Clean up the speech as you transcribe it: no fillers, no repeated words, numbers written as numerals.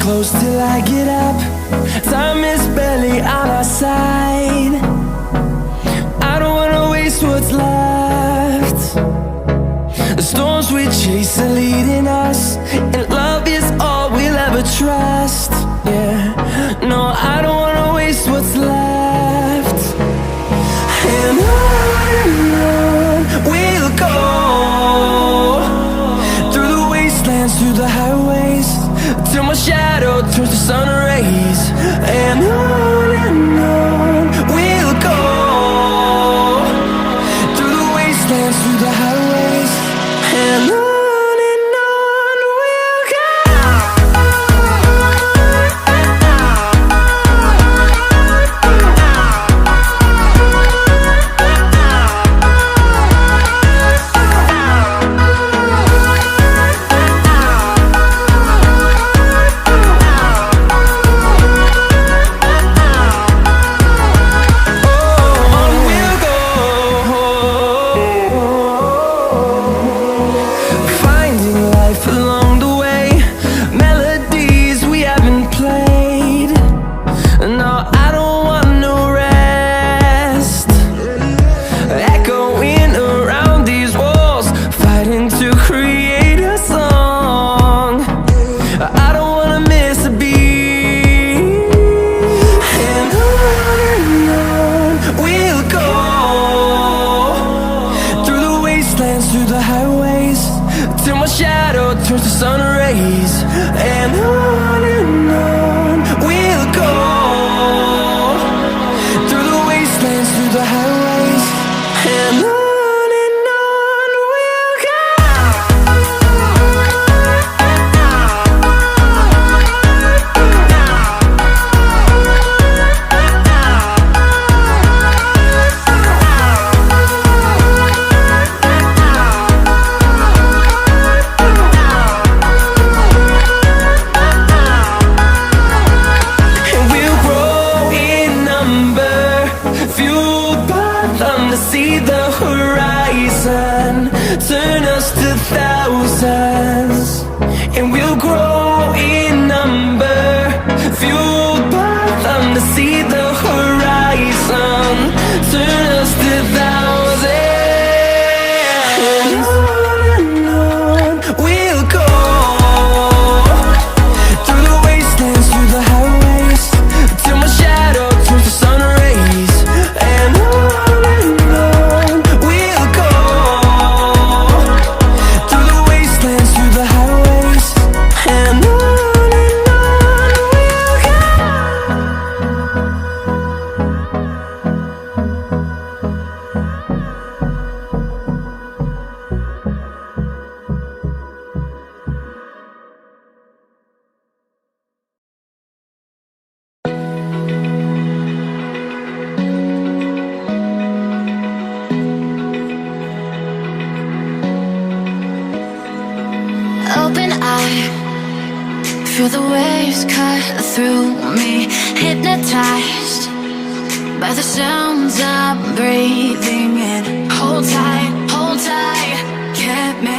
close till I get up. Time is barely on our side. I don't wanna waste what's left. The storms we chase are leading us, and love is all we'll ever trust. Yeah, no, I don't wanna waste what's left. And on we'll go, through the wastelands, through the highways, till my shadow turns to sun rays. And on we'll go, through the wastelands, through the highways, and on. Through the highways, till my shadow turns to sun rays. And on we'll go, through the wastelands, through the highways, and on. See the horizon turn us to thousands, and we'll grow in number, fueled by them to see the horizon turn us to thousands. And on we'll go, through the wastelands, through the highways, till my shadow turns to sun rays. And open eye, feel the waves cut through me, hypnotized by the sounds I'm breathing in. Hold tight, can't make